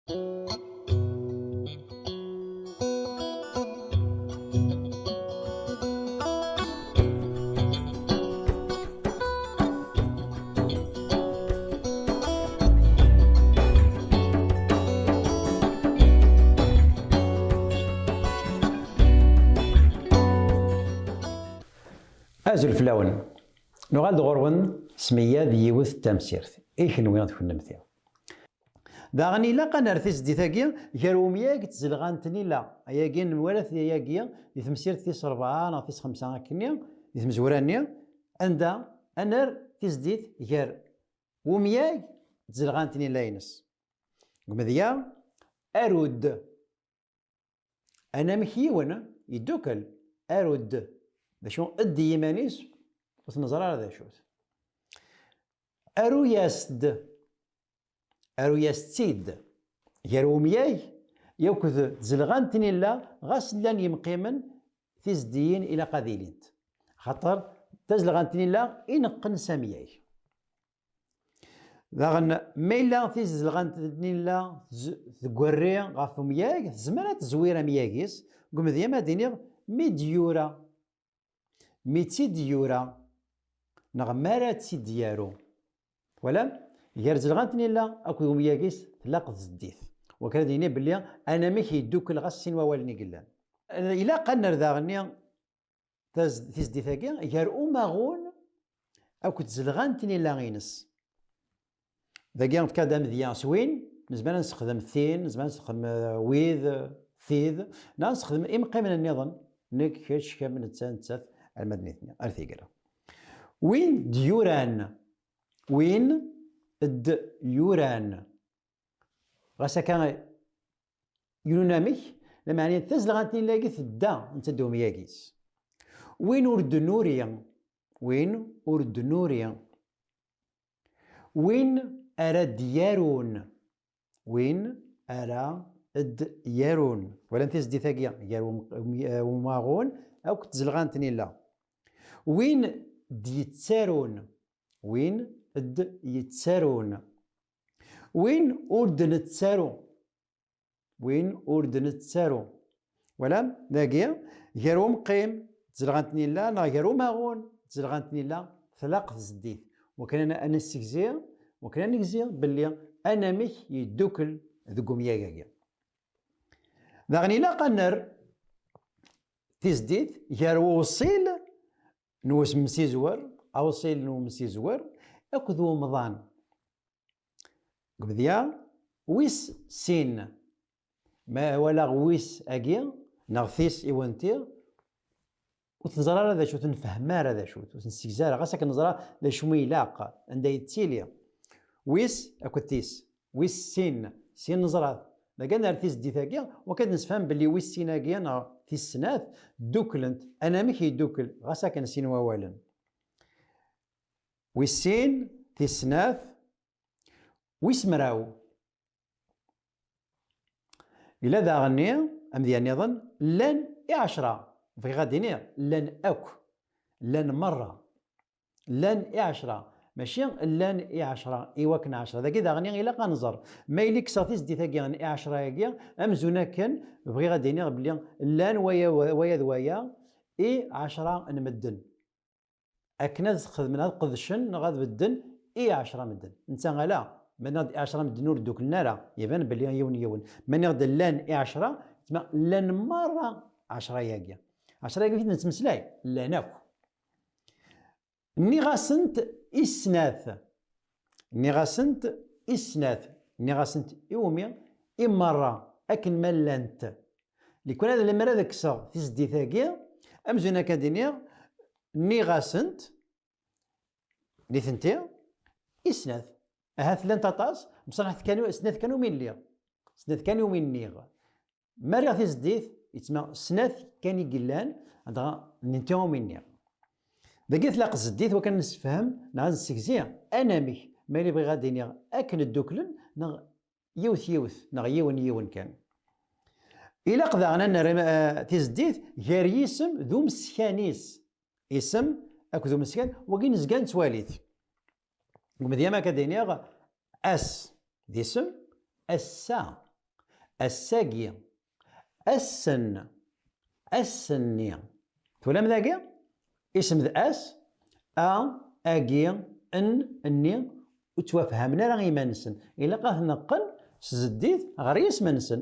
أزل فلاون نغاد غرون سمية ديوث تمسيرت كنوي غتكونمتي داغني لا قنرثيس دي ثاقيا كارومياك تزلغانتني لا اياكي نوالث اياكي دي تمسيرت تيس 4 نا تيس 5 هكنيا دي تمزوراني عندها انر تيزديت كار ومياك تزلغانتني لاينس قمديا ارود انا مكيون يدوكل ارود شو ادي يمانيس وتنظر على ذا شوت ارو يستيد يرومياي يوكذ زلغانتني لا غاس لان يمقيمن تزدين الى قذيلينت خاطر تزلغانتني لا ينقن سامياي داغن ميلا تزلغانتني لا تقوري غاف مياك زمانات زويره مياكيس قم ذي ما دينيغ ميديورا ميتيديورا نغمارا تيديارو ولا يرزل غانتني لا اكو مياكيس تلاقض الديث وكان ديني بلي انا ميكي دوك الغسين ووالني قلان الا قنر ذاغني تزدي ثاقي يار اوماغون اكو تزلغانتني لا غينس ذاكي كادام ذيان سوين نزمان نستخدم ثين نزمان نستخدم ويذ ثيذ نستخدم امقي من النظام نك كاش كامل تسانتث المدنيثني ارثيقرا وين ديوران وين يوران غاسا كان يوناميك لما يعني تزلغانتني لاقي ثدا انت دوم ياكيس وين ورد نوريا وين ورد نوريا وين ارى ديارون وين ارى يارون ولا انت زدي ثاقيا يارون وماغون او كتزلغانتني لا وين ديتسارون وين يتسارون وين أردن تسارو وين أردن تسارو ولا ذاكيا غيروم قيم تزلغانتني لا نا غيرو ماغون تزلغانتني لا ثلاق زديت وكان انا نسكزير وكان نكزير باللي انا ميك يدوكل ذكم ياكاكيا داغني لا قنر تزديت غيرو وصيل نوس مسيزور اوصيل نو مسيزور اكذ ومضان قبضيا ويس سين ما ولا ويس اكيا نغثيس ايوانتير وتنزرا هذا شو تنفهم هذا شو تنسكزار غاسك نزرا ذا شو ميلاق عند يتيليا ويس اكو تيس ويس سين نزرا لا كان ارتيس دي ثاكيا وكاد نسفهم باللي ويس سين اكيا نا في السنات دوكلنت انا ميكي دوكل غاسك نسين والا ويسين تيسناث ويسمراو إلا ذا غني أم ذي نظن لن عشرة في غادي لن أك لن مرة لن عشرة ماشي لن عشرة إيواكن 10 ذاك إذا غني إلا قنزر ما يليك ساتيس دي ثاقي 10 ياكيا أم زونا كان بغي غادي بلي لن ويا 10 نمدن أكنا خدمنا قدشن غاد بدن 10 مدن انت غالا من 10 مدن نور دوك النار يبان بلي يون من غاد لان 10 تسمى لان مره 10 ياكيا 10 ياكيا نتمسلاي لاناك ني غاسنت اسناث ني غاسنت اسناث ني غاسنت يومي مره اكن ملانت لكون هذا لما هذاك كسر تزدي ثاقيا امزونا كادينير ني غاسنت ني ثنتي اسناث هاث لان تطاس بصح كانوا اسناث كانوا من لي سناث كانوا من نيغ ماري غادي زديت يتسمى سناث كان يقلان عندها ننتيو من نيغ داكي تلاق زديت وكان نسفهم نعاد نسكزي انا مي مالي بغي غادي نيغ اكن الدوكلن نغ يوث نغ يون كان إلا قضانا تزديت غير يسم ذو مسكانيس اسم اكو ذو مسكان وكي نزكان تواليت ومديا ما كدينيغ اس ديسم اسا الساقي، السن، السني. تولم ذاكي اسم ذا اس اكي ان اني وتوافهمنا راه يمانسن الا قاه نقل سزديت غير اسم نسن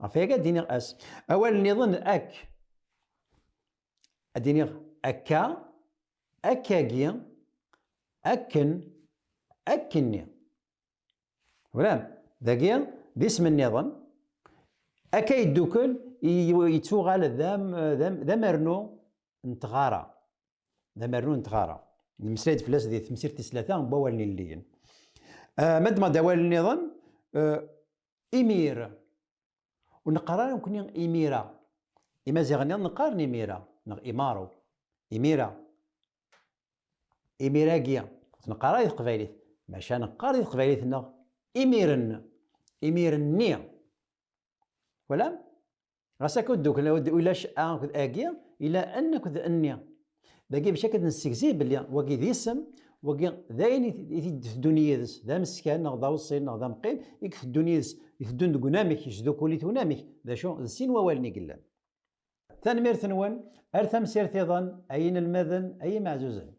غفيا ديني اس اول نظن اك اديني اكا اكاكي اكن اكني ولام ذاكي باسم النظام اكا يدوكل يتوغال ذا مرنو نتغارى ذا مرنو نتغارى المسلايد فلاس ديال تمسير تسلاثة بوالني اللين مد ما دوال النظام إمير ونقرا يمكن إميرة إما زيغني نقارن إميرة إمارو إميرة إميراكيا نقرا القبايليت ماشي نقاري القبايليت إميرن إميرني ولا غاسا دوك ولاش اكيا الى ان كذ اني باقي باش كد نستكزي بلي واقي ذي اسم واقي ذاين الدنيا ذس ذا مسكان نغدا وصين نغدا مقيم يكف الدنيا ذس يفدون دقنامك يشدو كولي تونامك ذا شو السين ووالني قلان ثاني ميرث نوان ارثم سير تيضان اين المذن اي معزوزن